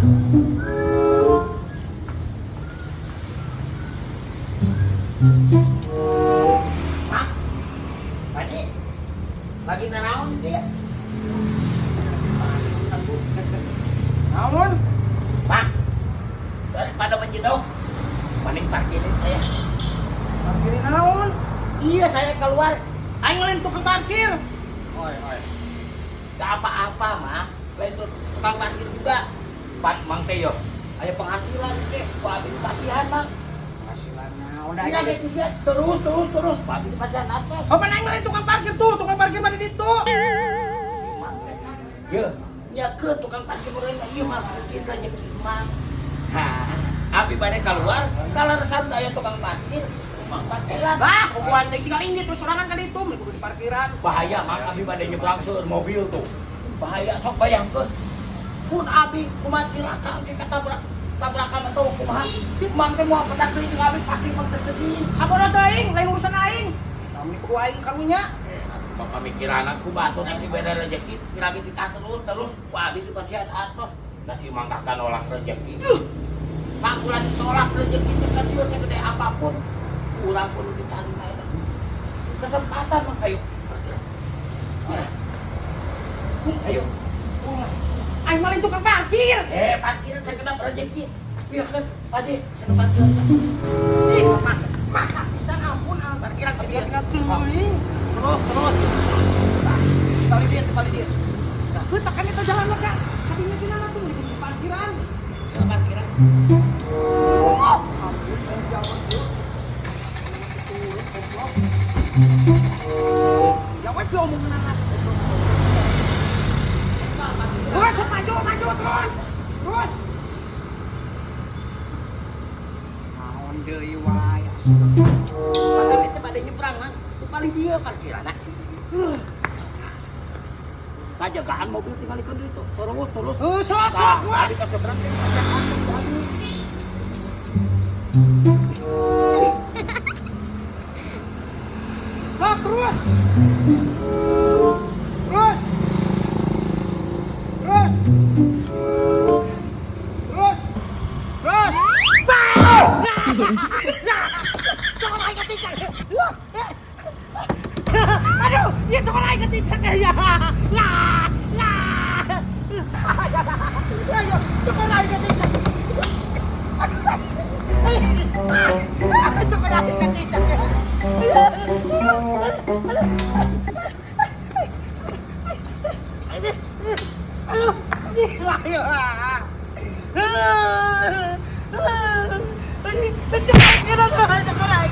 Mak, tadi lagi nanaon gitu ya? Naon? Pak, daripada menjedok, mending parkirin saya. Parkirin naon? Iya, saya keluar. Aing ngelain tukang parkir. Oi, oi. Gak apa-apa, Mak. Lain tuh tukang parkir juga. Pak, Mang Teo. Ada penghasilan nih, Pak Abis kasihan, Mang. Penghasilan naon dah Iya, aja. gitu sih. Terus. Pak Abis kasihan atas. Oh, mana aing ngelain tukang parkir tuh, tukang parkir mah di ditu. Ya, ya ke tukang parkir mereka. Iya, Mang. Mungkin rezeki, Mang. Hah, Abi pada keluar, kalau resam daya tukang parkir, Mang parkiran. Lah, ukuran teh tinggal ini terus sorangan ka ditu, meh kudu di parkiran. Bahaya, Mang. Abi pada nyebrang seueur mobil tuh. Bahaya, sok bayangkeun. Pun Abi kumaha cilaka engke tabrakan atau kumaha. Si Mang teh moal pedak deui jeung Abi pasti mah teu sedih. Sabar atuh aing, lain urusan aing. Kami kudu aing karunya. Bapak mikiran aku batu nanti beda rezeki, lagi kita terus Abi dipasihan atos. Nasi mangkakan nolak rezeki. Pak ulah ditolak rezeki sekecil segede apapun, kurang perlu diterima itu. Kesempatan Mang, ayo. Ayo. Aing malah tukang parkir. Parkiran sekedap rezeki. Biarkan, Ade, saya parkir. Ih, maka pisan ampun Parkiran parkir parkiran. teuing. Terus. Balik dia. Nah, heuh tekan eta jalan lega. Tadinya gimana tuh di parkiran. Ke parkiran. Ampun, aing jawab tuh. Jawab tuh omongan anak. Terus maju terus. Naon deui wae. Padahal itu pada nyebrang, Mang. Itu paling dia parkiran. Kajagaan mobil tinggal di itu. Terus. Sok gua. Tadi ke seberang, pasang atas Abi. Sok terus. Cokol aing keticak. Aduh, dia cokol aing keticak ya. Ayo, cokol aing keticak. Cokol aing keticak. Aduh, ayo. Cokol aing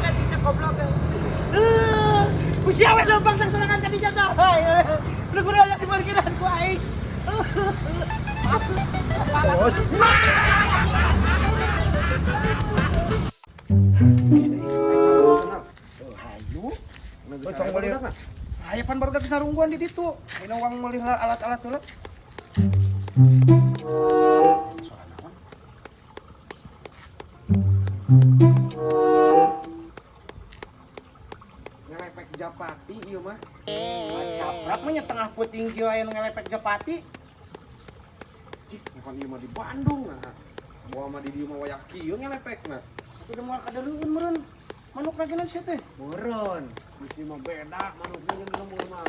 keticak goblok. Kusi awet lempang sang serangan tadi jatuh. Lu kudu aya di parkiran ku aing. Hayu. Cong beli. Aya pan baru geus narungguan di ditu. Dina uang meuli alat-alat heula. Suara naon? Ngelepek Japati ieu mah. Caprak mah nya tengah peuting kieu aya ngelepek Japati. Cih, bukan ieu mah di Bandung nah. Bawa mah di dieu mah wayak kieu ngelepekna. Tapi udah moal kadaleueun meureun. Manuk lagi sia teh. Meureun. Bisi mah beda manukna jeung lemur mah.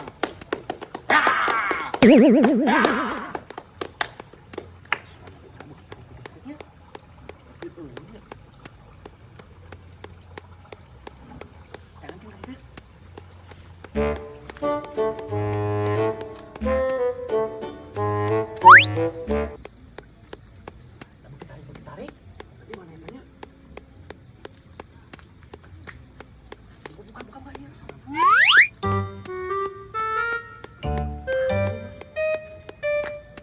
Tarik. Tadi mana tanya? Bukan bayar.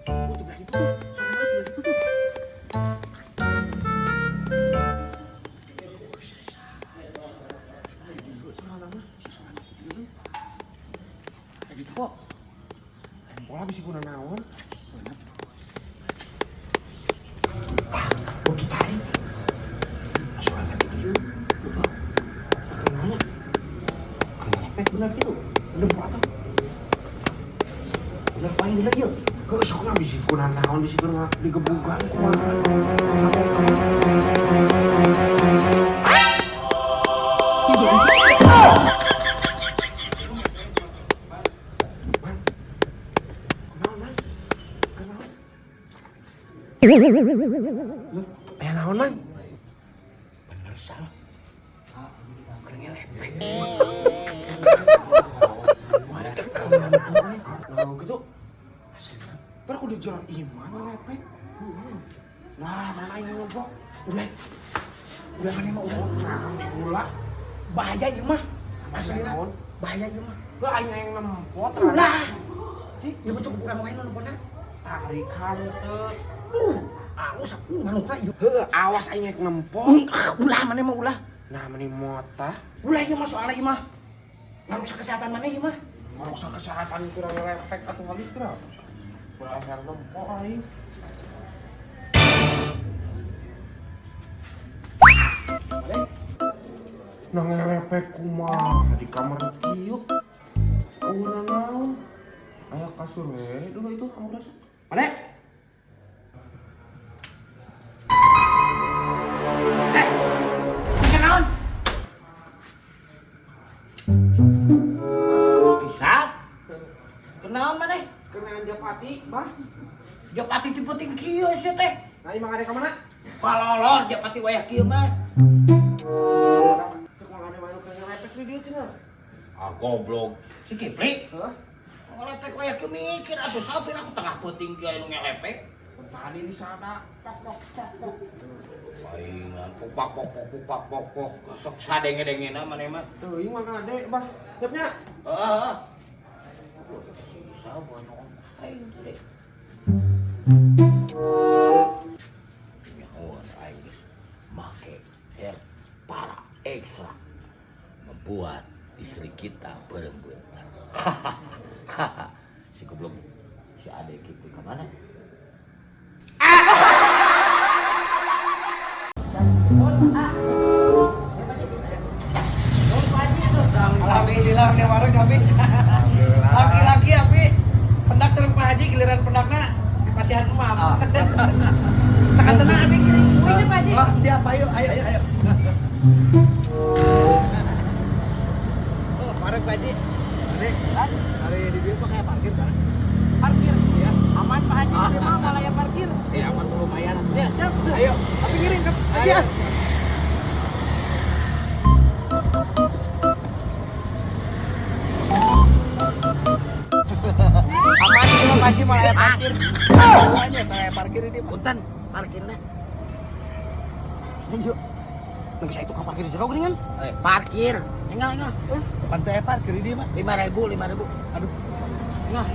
Oh, sebelah itu tuh. Soalnya sebelah itu tuh. Tadi tuh kok. Pola bisa guna naon? Oh, kita tarik. Soalnya gitu. Kenapa? Kenapa benar gitu? Udah berapa? Udah paling gila yuk. Geus sok bisiku naon bisiku digebugan kumaha. Naon man? Bener sal. Keringnya lepek. Nah gitu. Baru aku di jalan iman lepek. Nah, mana ini ngebok? Udah kan emang ulah. Bahaya ieu mah. Asli naon? Bahaya ieu mah. Gak hanya yang nempot. Ulah. Ieu mah cukup urang wae nu nempotna. Tarikan teh. Awas manukna ieu. Heuh, awas aing yang nempot. Ulah mana mah ulah. Nah, meni mota. Ulah ieu mah soalna ieu mah. Ngarusak kesehatan mana ieu mah. Merusak kesehatan kurang efek atau kali kira. Kurang air nempot aing. Nang ngelepek kumaha di kamar kieu. Urang naon? Aya kasur we dulu itu kamu rasa. Mana? Bisa naon? Bisa? Kenaon mana? Kenaon Japati, bah? Japati tipe tinggi sih teh. Nah, imang ada ka mana? Palolor Japati wayah kieu mah. Cek mah ada mana ngelepek di dieu cenah. Ah goblok. Si Kipli. Hah? Ngelepek wayah kieu mikir atuh sapir aku tengah peuting kieu anu ngelepek. Tadi di sana pok. Palingan pupak. Sok sadenge-dengena maneh mah. Tuh, imang ade, bah. Siapnya? Heeh. Bisa bono aing teh deh. Nyawa aing geus make hair para ekstra membuat istri kita berembentar. Si goblok si adek kitu ka mana? Alhamdulillah nih warung kami. Laki-laki api pendak sereng Pak Haji giliran pendakna di pasihan umam. Sakan tenang api kirim kuenya Pak Haji. Oh, siap ayo. Oh, bareng Pak Haji. Hari di besok kayak parkir kan? Parkir ya. Aman Pak Haji di mah malaya parkir. Siap, tuh lumayan. Ya, siap. Ayo. Api kirim ke Haji ya. Aman di mah Pak Haji malaya parkir. Aja tanya parkir ini, Punten, parkirna. Ayo. Nang saya itu kan parkir di jero geuningan. Parkir. Enggak. pantai parkir ini mah. 5.000. Aduh. Nah.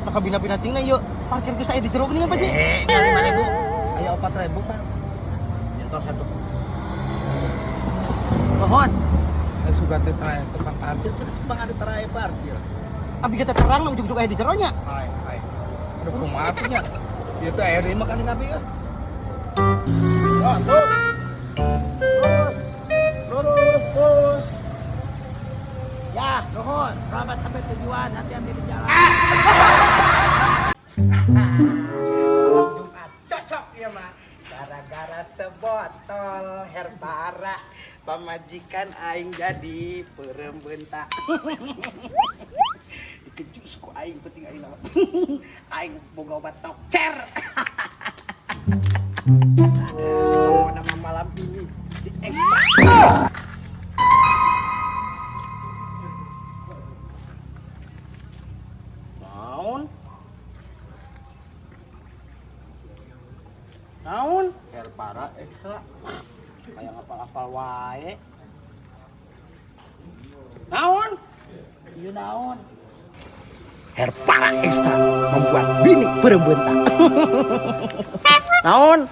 Nakabina-bina tingna yuk. Parkir ke saya di jero geuningan Pak Haji. Enggak 5.000. Ayo 4.000 kan. Nyentuh satu. Mohon. Suka teh tempat parkir, cuma ada terakhir parkir. Abi kita terang lah ujug-ujug aya di jeronya. Hai. Aduh kumaha tuh nya. Ieu teh air ini makan di nabi ya. Lurus. Ya, nuhun. Selamat sampai tujuan. Hati-hati di jalan. Jumat cocok ya mah. Gara-gara sebotol herbara pamajikan aing jadi perembentak. Dikejus ku aing penting aing nama. Aing boga obat tokcer. Nama malam ini di ekstra. Naon? Hair para ekstra. Kayak ngapal-ngapal wae. Naon? Ieu naon? Hair para ekstra membuat bini berembentak. Naon?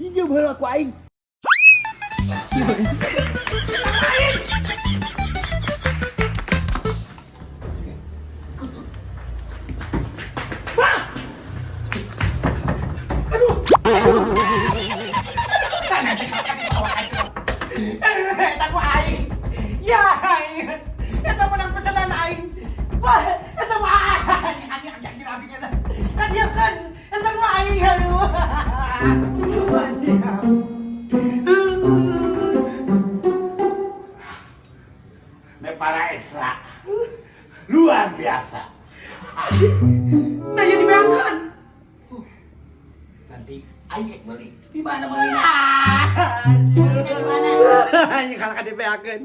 Ieu baheula ku aing. Eta ku aing. Ya aing. Eta menang pesanan aing. Wah, eta Me para ekstra. Luar biasa. Nah jadi beakan. Nanti ayo beli. Di mana belinya? Hanya kalau kan dibeakan.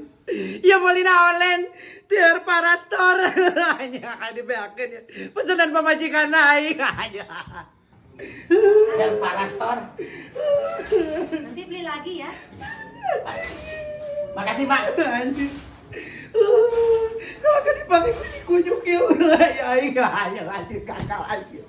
Ya Molina online tier para store. Hanya kalau dibeakan ya. Pesanan pemajikan naik. Hanya. Del Parastor. Nanti beli lagi ya. Makasih, Pak. Anjing. Kalau kan dipakai kunyuk ya. Ya, ya, ya, anjing kakak lagi.